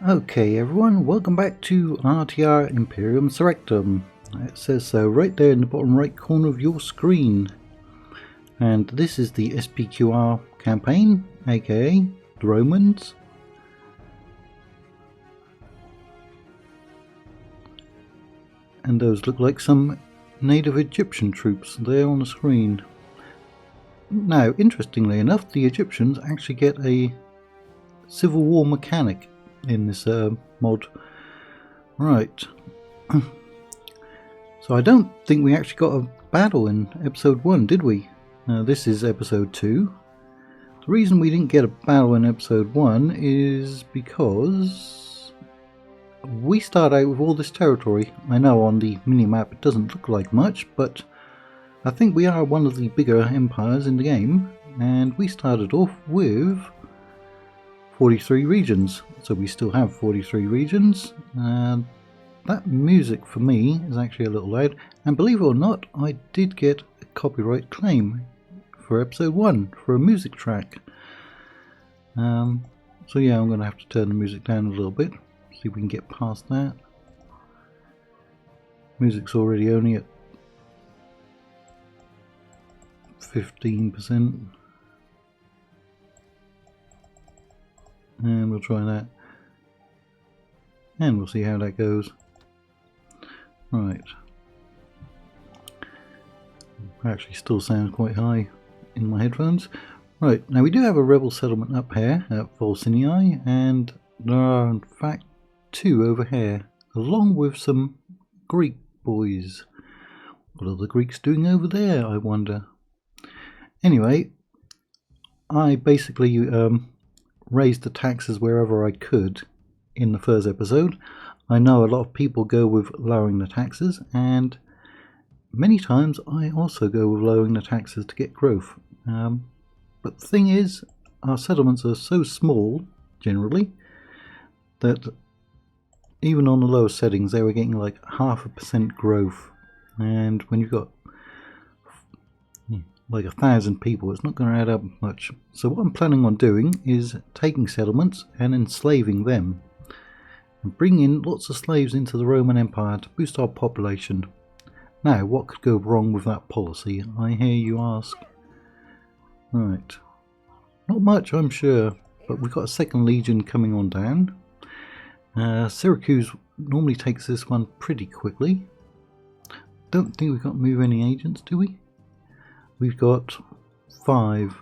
Okay everyone, welcome back to RTR Imperium Surrectum. It says so right there in the bottom right corner of your screen. And this is the SPQR campaign, aka the Romans. And those look like some native Egyptian troops there on the screen. Now, interestingly enough, the Egyptians actually get a Civil War mechanic in this mod. Right. So I don't think we actually got a battle in episode 1, did we? This is episode 2. The reason we didn't get a battle in episode 1 is because we start out with all this territory. I know on the minimap it doesn't look like much, but I think we are one of the bigger empires in the game, and we started off with 43 regions, so we still have 43 regions. That music for me is actually a little loud, and believe it or not, I did get a copyright claim for episode 1 for a music track. So yeah, I'm going to have to turn the music down a little bit, see if we can get past that. Music's already only at 15%. And we'll try that. And we'll see how that goes. Right. Actually still sounds quite high in my headphones. Right, now we do have a rebel settlement up here at Iceni, and there are in fact 2 over here, along with some Greek boys. What are the Greeks doing over there, I wonder? Anyway, I basically raised the taxes wherever I could in the first episode. I know a lot of people go with lowering the taxes, and many times I also go with lowering the taxes to get growth. But the thing is, our settlements are so small, generally, that even on the lower settings they were getting like 0.5% growth, and when you've got like 1,000 people, it's not going to add up much. So what I'm planning on doing is taking settlements and enslaving them, and bring in lots of slaves into the Roman Empire to boost our population. Now, what could go wrong with that policy, I hear you ask? Right. Not much, I'm sure, but we've got a second legion coming on down. Syracuse normally takes this one pretty quickly. Don't think we've got to move any agents, do we? We've got 5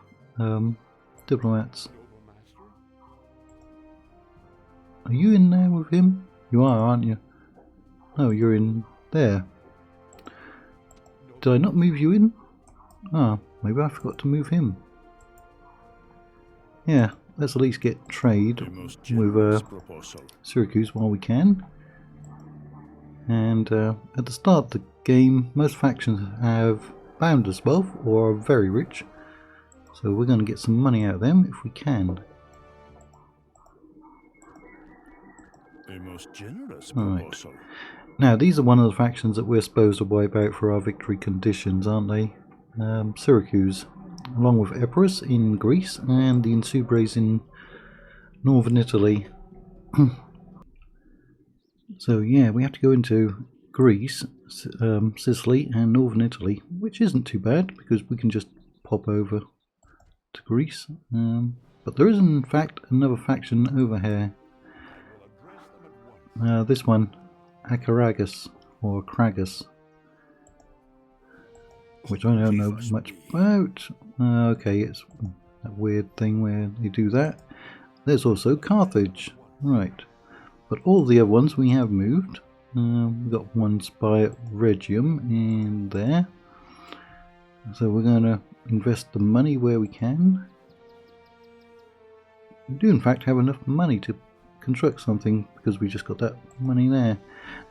diplomats. Are you in there with him? You are, aren't you? No, you're in there. Did I not move you in? Ah, maybe I forgot to move him. Yeah, let's at least get trade with Syracuse while we can. And at the start of the game, most factions have boundless wealth or are very rich, so we're going to get some money out of them if we can. A most generous proposal. Right. Now these are one of the factions that we're supposed to wipe out for our victory conditions, aren't they? Syracuse, along with Epirus in Greece and the Insubres in northern Italy. So yeah, we have to go into Greece, Sicily and northern Italy, which isn't too bad because we can just pop over to Greece. But there is in fact another faction over here. This one, Acaragus or Cragus, which I don't know much about. Okay, it's that weird thing where you do that. There's also Carthage, right? But all the other ones we have moved. We've got one spy at Regium in there, so we're going to invest the money where we can. We do in fact have enough money to construct something because we just got that money there.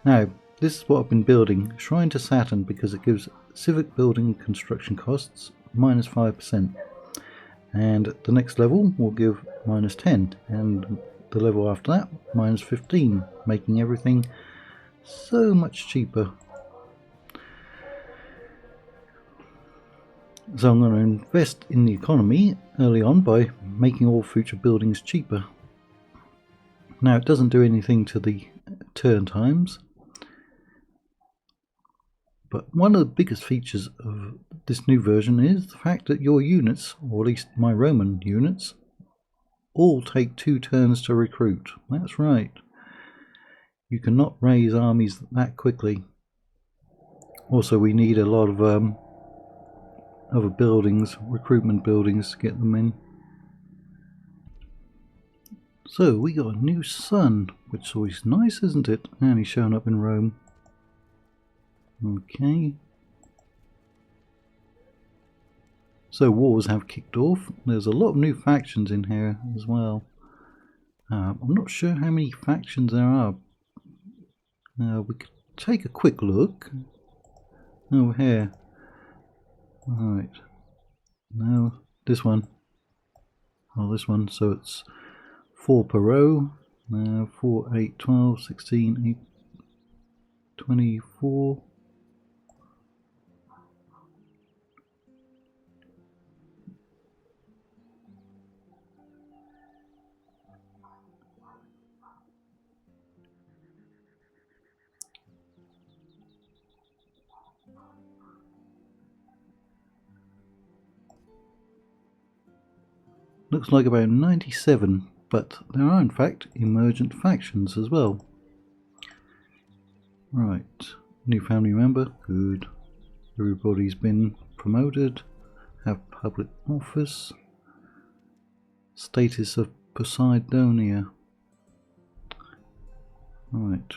Now this is what I've been building, Shrine to Saturn, because it gives civic building construction costs -5%, and the next level will give -10, and the level after that -15, making everything so much cheaper. So I'm going to invest in the economy early on by making all future buildings cheaper. Now it doesn't do anything to the turn times, but one of the biggest features of this new version is the fact that your units, or at least my Roman units, all take 2 turns to recruit. That's right. You cannot raise armies that quickly. Also, we need a lot of other buildings, recruitment buildings, to get them in. So we got a new son, which is always nice, isn't it? And he's showing up in Rome. Okay. So wars have kicked off. There's a lot of new factions in here as well. I'm not sure how many factions there are. We could take a quick look over here. Alright. No, this one. Oh, this one. So it's 4 per row. 4, 8, 12, 16, 8, 24. Looks like about 97, but there are in fact emergent factions as well. Right, new family member, good. Everybody's been promoted, have public office, status of Poseidonia. Right.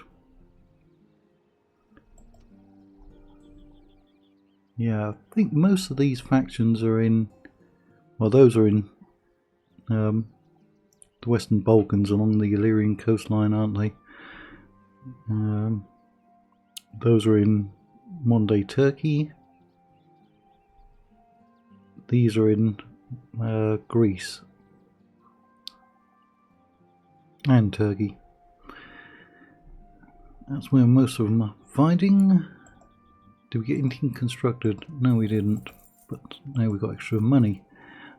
Yeah, I think most of these factions are in, well, those are in the Western Balkans along the Illyrian coastline, aren't they? Those are in modern-day Turkey. These are in Greece and Turkey. That's where most of them are fighting. Did we get anything constructed? No, we didn't. But now we've got extra money.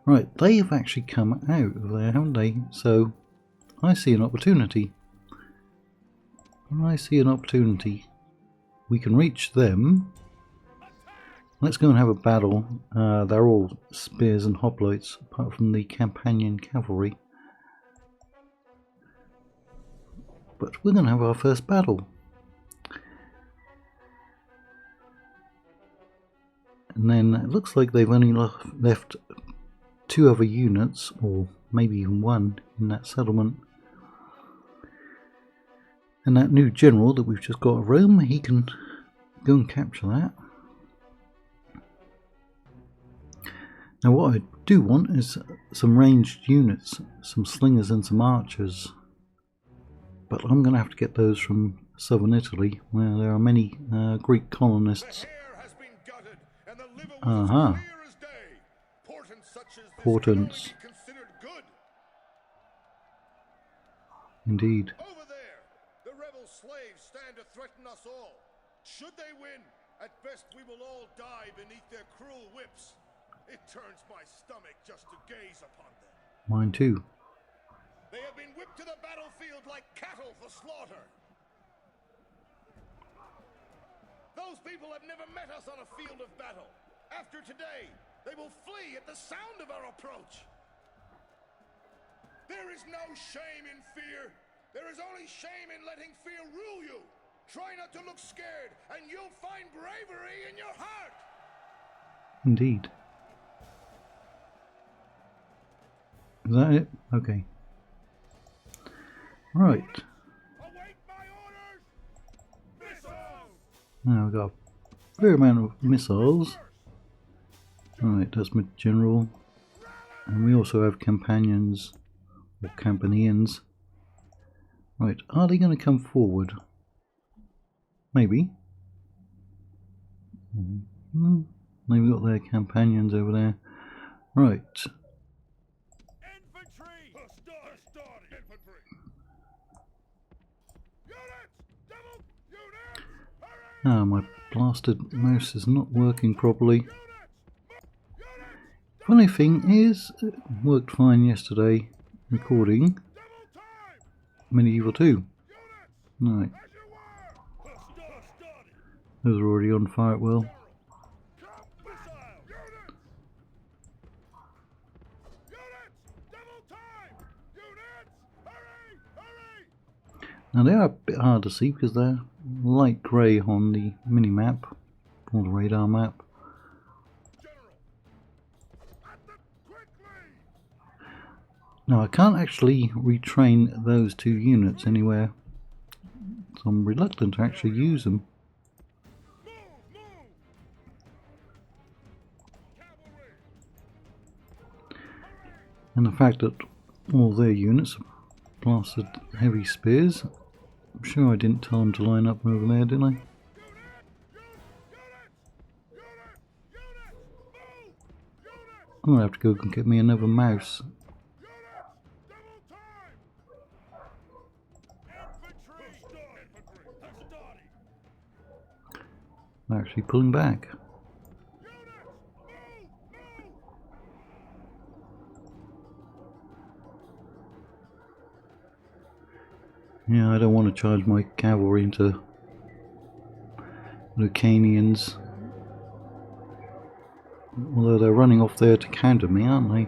Right, they have actually come out of there, haven't they? So I see an opportunity. I see an opportunity. We can reach them. Let's go and have a battle. They're all spears and hoplites, apart from the Campanian cavalry. But we're going to have our first battle. And then it looks like they've only left 2 other units, or maybe even 1, in that settlement. And that new general that we've just got at Rome, he can go and capture that. Now what I do want is some ranged units, some slingers and some archers. But I'm going to have to get those from southern Italy, where there are many Greek colonists. Portents. Indeed. Over there, the rebel slaves stand to threaten us all. Should they win, at best we will all die beneath their cruel whips. It turns my stomach just to gaze upon them. Mine too. They have been whipped to the battlefield like cattle for slaughter. Those people have never met us on a field of battle. After today, they will flee at the sound of our approach. There is no shame in fear. There is only shame in letting fear rule you. Try not to look scared, and you'll find bravery in your heart. Indeed. Is that it? Okay. Right. Await my orders. Missiles. Now we've got a fair amount of missiles. Right, that's my general. And we also have companions, or Campanians. Right, are they going to come forward? Maybe. They've got their companions over there. Right. Infantry. Infantry. Units. Double units. Ah, my blasted mouse is not working properly. Funny thing is, it worked fine yesterday recording, medieval too. Right. Those are already on fire at will. Now they are a bit hard to see because they're light grey on the mini-map, or the radar map. Now I can't actually retrain those two units anywhere, so I'm reluctant to actually use them. And the fact that all their units are blasted heavy spears, I'm sure I didn't tell them to line up over there, did I? I'm gonna have to go and get me another mouse. I'm actually pulling back. Yeah, I don't want to charge my cavalry into Lucanians. Although they're running off there to counter me, aren't they?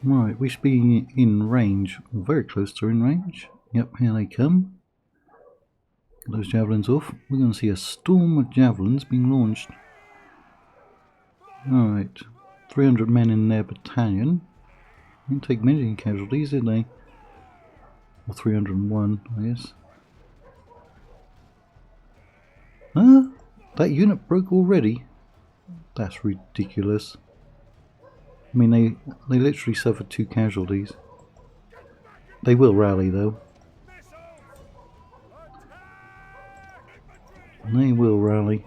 Right, we should be in range, or very close to in range. Yep, here they come. Get those javelins off. We're going to see a storm of javelins being launched. Alright, 300 men in their battalion. Didn't take many casualties, did they? Or 301, I guess. Huh? That unit broke already? That's ridiculous. I mean, they literally suffered 2 casualties. They will rally though. They will rally.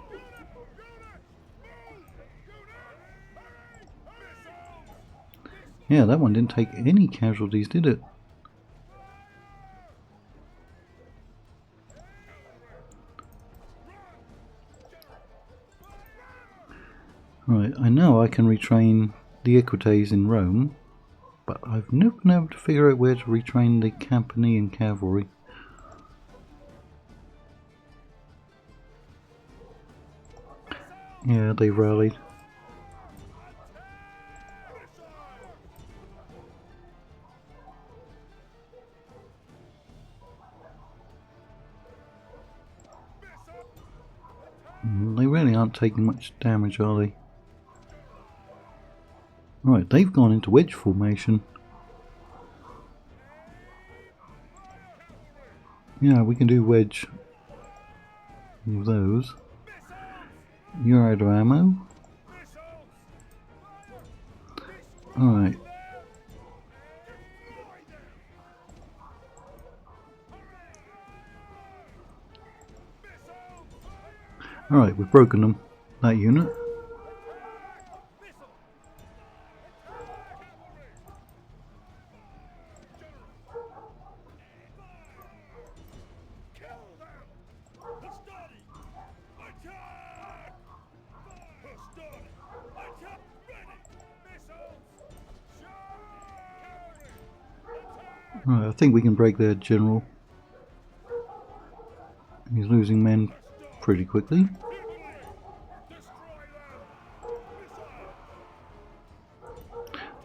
Yeah, that one didn't take any casualties, did it? Right, I know I can retrain the Equites in Rome, but I've never been able to figure out where to retrain the Campanian cavalry. Yeah, they rallied. They really aren't taking much damage, are they? Right, they've gone into wedge formation. Yeah, we can do wedge with those. You're out of ammo. Alright. Alright, we've broken them. That unit. Right, I think we can break their general. He's losing men pretty quickly.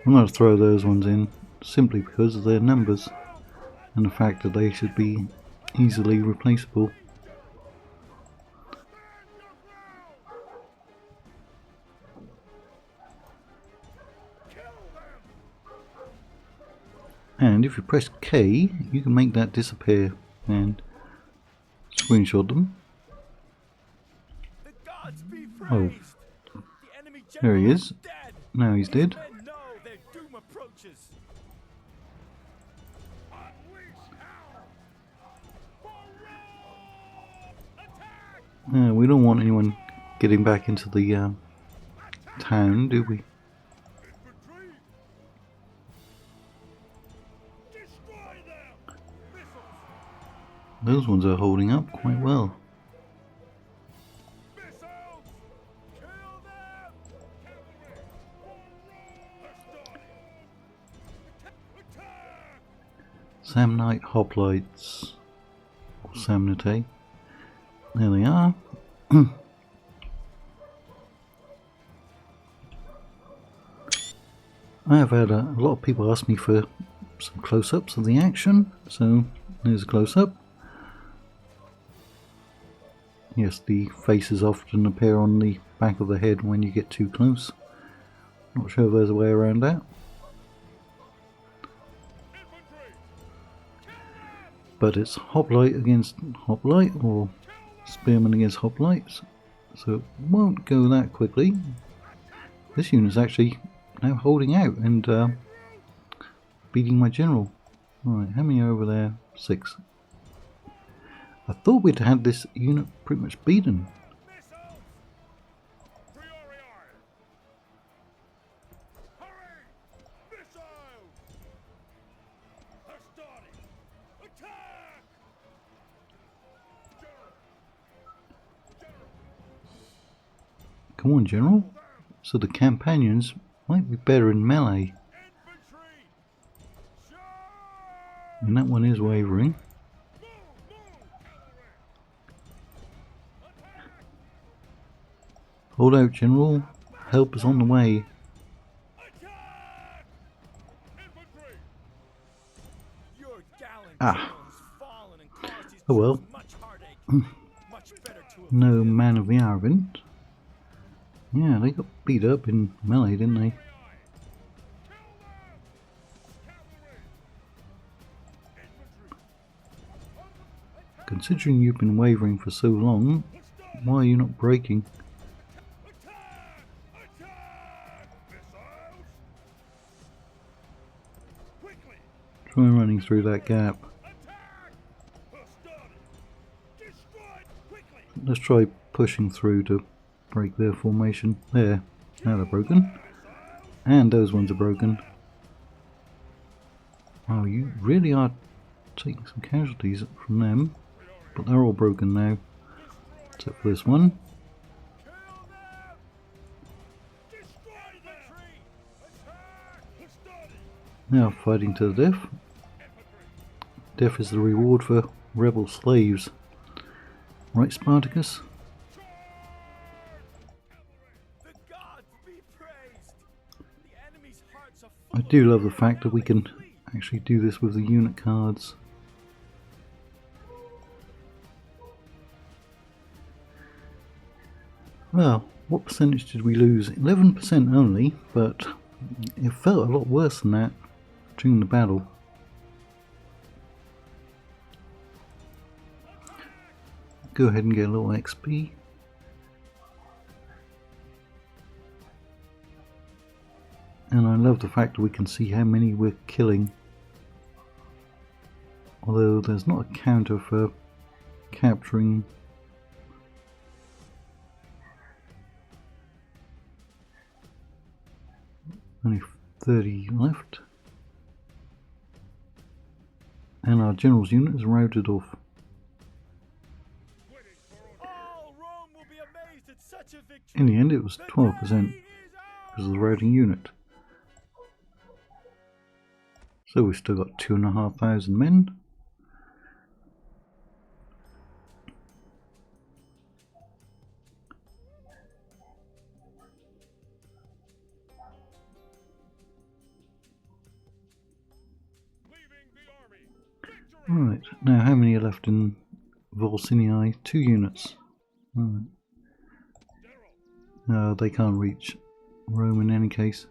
I'm going to throw those ones in simply because of their numbers and the fact that they should be easily replaceable. And if you press K, you can make that disappear and screenshot them. Oh, there he is. Now he's dead. We don't want anyone getting back into the town, do we? Those ones are holding up quite well. Samnite hoplites, or Samnite. There they are. I have had a lot of people ask me for some close-ups of the action, so there's a close-up. Yes, the faces often appear on the back of the head when you get too close. Not sure if there's a way around that. But it's hoplite against hoplite, or spearman against hoplites, so it won't go that quickly. This unit's actually now holding out and beating my general. Right, how many are over there? 6. I thought we'd had this unit pretty much beaten. Come on, General. So the companions might be better in melee. And that one is wavering. Hold out, General. Help is on the way. Ah. Oh well. No man of the hour event. Yeah, they got beat up in melee, didn't they? Considering you've been wavering for so long, why are you not breaking? Try running through that gap. Let's try pushing through to break their formation. There. Now they're broken. And those ones are broken. Oh, you really are taking some casualties from them. But they're all broken now. Except for this one. Now fighting to the death. Death is the reward for rebel slaves. Right, Spartacus? I do love the fact that we can actually do this with the unit cards. Well, what percentage did we lose? 11% only, but it felt a lot worse than that during the battle. Go ahead and get a little XP. And I love the fact that we can see how many we're killing. Although there's not a counter for capturing. Only 30 left. And our general's unit is routed off. In the end it was 12% because of the routing unit. So we've still got 2,500 men. Right, now how many are left in Volsinii? 2 units. Right. No, they can't reach Rome in any case.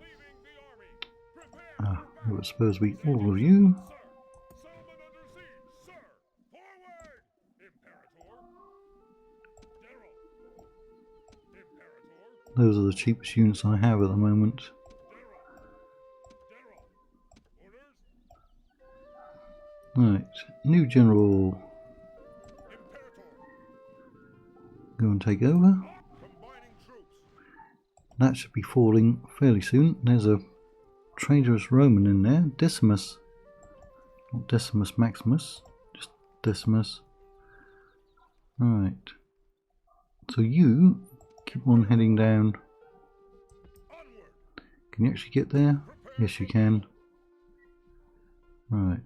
Ah, it was supposed to be all of you. Those are the cheapest units I have at the moment. Right, new general. Go and take over. That should be falling fairly soon. There's a traitorous Roman in there. Decimus. Not Decimus Maximus, just Decimus. Right. So you keep on heading down. Can you actually get there? Yes, you can. Right.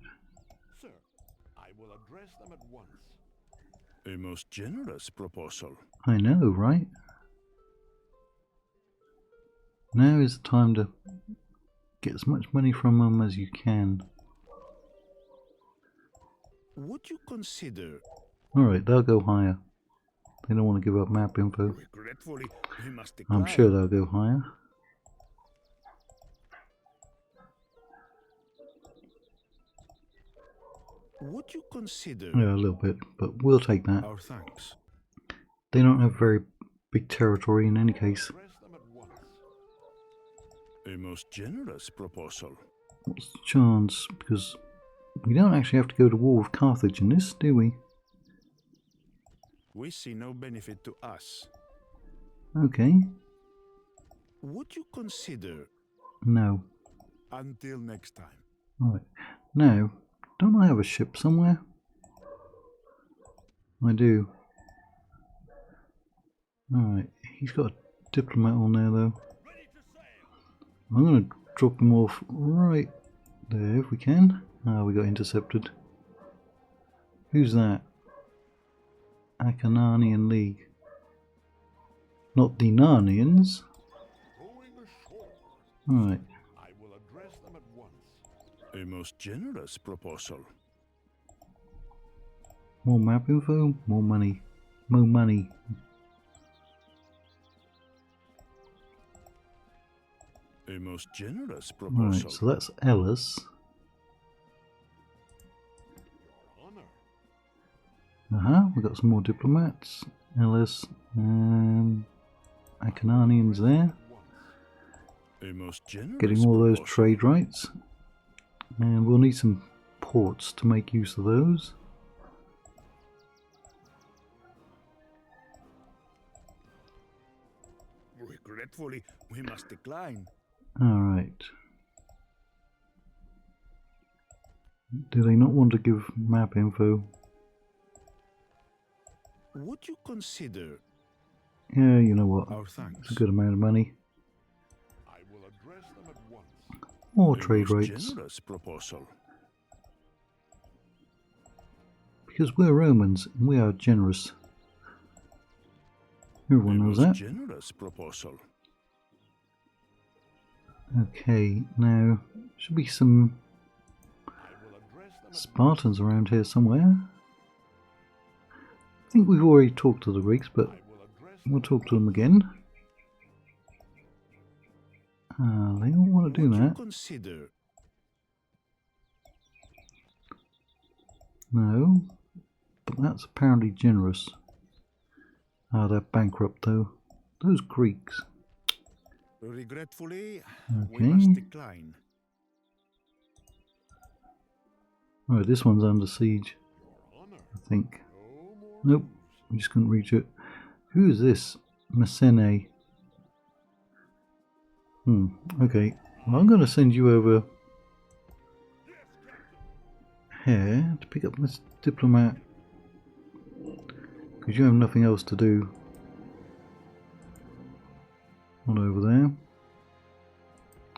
A most generous proposal. I know, right? Now is the time to get as much money from them as you can. Would you consider? Alright, they'll go higher. They don't want to give up map info. Regretfully, we must decline. I'm sure they'll go higher. Would you consider? Yeah, a little bit, but we'll take that. Our thanks. They don't have very big territory in any case. A most generous proposal. What's the chance? Because we don't actually have to go to war with Carthage in this, do we? We see no benefit to us. Okay. Would you consider? No. Until next time. Right. Now, don't I have a ship somewhere? I do. Alright, he's got a diplomat on there though. I'm going to drop him off right there if we can. Ah, we got intercepted. Who's that? Acarnanian League. Not the Narnians. Alright. A most generous proposal. More map info, more money. More money. A most generous proposal. Right, so that's Ellis. We've got some more diplomats. Ellis, Acarnanians there. A most generous Getting all those proposal. trade rights. And we'll need some ports to make use of those. Regretfully, we must decline. Alright. Do they not want to give map info? Would you consider? Yeah, you know what? Our It's thanks. a good amount of money. I will address them at once. More A trade most rates. generous proposal. Because we're Romans and we are generous. Everyone A knows most that. generous proposal. Okay, now should be some Spartans around here somewhere. I think we've already talked to the Greeks, but we'll talk to them again. They don't want to do Would you that. consider? No, but that's apparently generous. They're bankrupt though. Those Greeks. Regretfully, we Okay. must decline. Right, this one's under siege, I think. Nope, I just couldn't reach it. Who is this? Messene. Okay. Well, I'm going to send you over here to pick up this diplomat. Because you have nothing else to do. Not over there.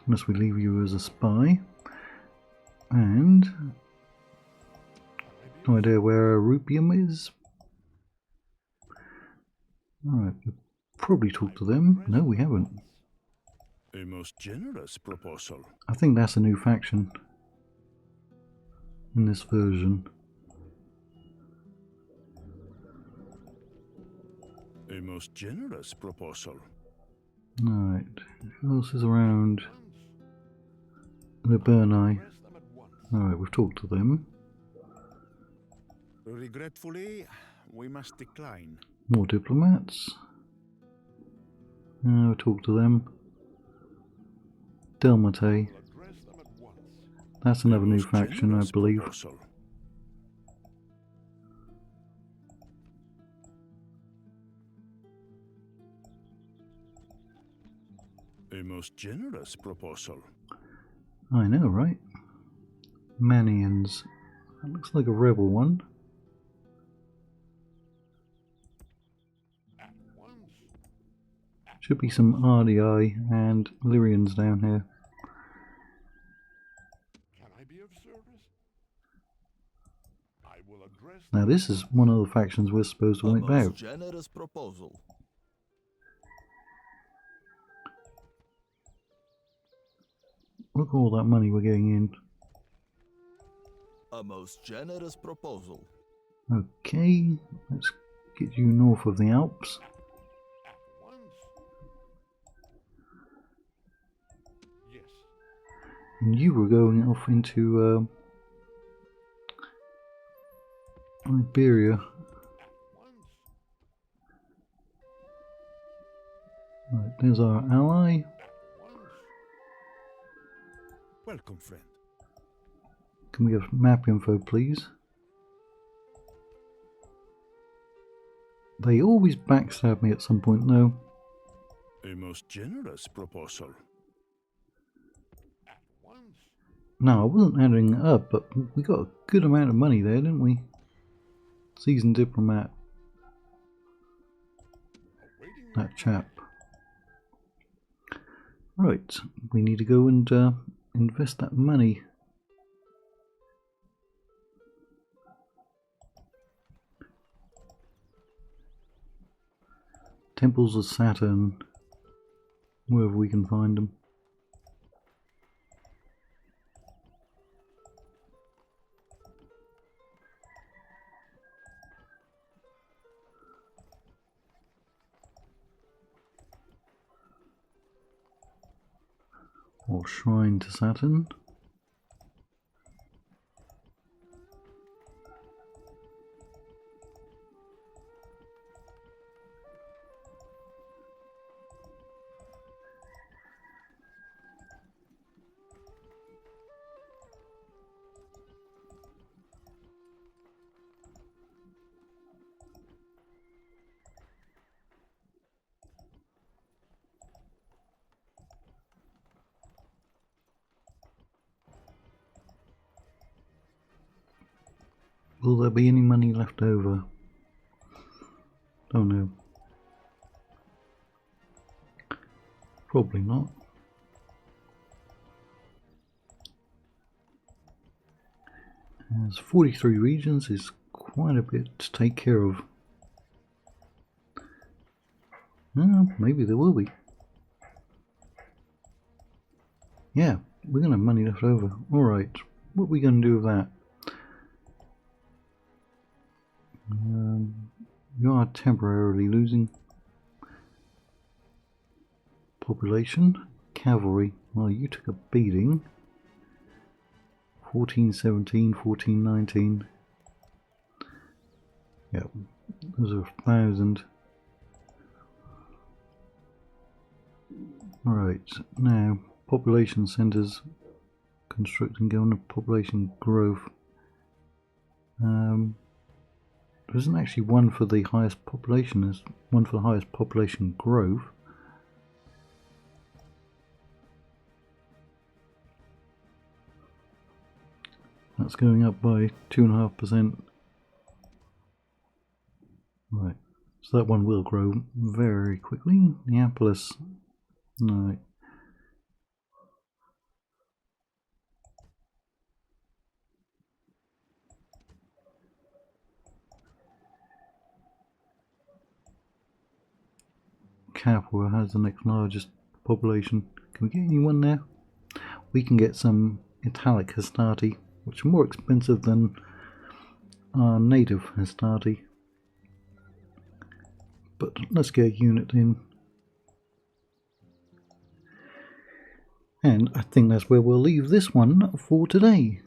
Unless we leave you as a spy. And no idea where rupium is. Alright, we've probably talked to them. No, we haven't. A most generous proposal. I think that's a new faction in this version. A most generous proposal. Alright, who else is around? Liburni. Alright, we've talked to them. Regretfully, we must decline. More diplomats. We'll talk to them. Delmate. That's another new Most faction, I generous believe. proposal. A most generous proposal. I know, right? Manians. That looks like a rebel one. Should be some RDI and Lyrians down here. Can I be of service? I will address Now this is one of the factions we're supposed to A wipe most out. generous proposal. Look at all that money we're getting in. A most generous proposal. Okay, let's get you north of the Alps. once. Yes. And you were going off into Iberia. Once. Right, there's our ally. Once. Welcome, friend. Can we have map info, please? They always backstab me at some point, though. A most generous proposal. Once. No, I wasn't adding it up, but we got a good amount of money there, didn't we? Seasoned diplomat, Awaiting your that chap. Right, we need to go and invest that money. Temples of Saturn, wherever we can find them. Or Shrine to Saturn. Will there be any money left over? Don't know. Probably not. There's 43 regions, is quite a bit to take care of. Maybe there will be. Yeah, we're going to have money left over. Alright, what are we going to do with that? You are temporarily losing population. Cavalry, well, you took a beating. 1417, 1419. Yep, those are 1,000. Alright, now population centres constructing, going to population growth. There isn't actually one for the highest population, there's one for the highest population growth. That's going up by 2.5%. Right, so that one will grow very quickly. Neapolis, right. Capua has the next largest population. Can we get anyone there? We can get some Italic Hastati, which are more expensive than our native Hastati. But let's get a unit in. And I think that's where we'll leave this one for today.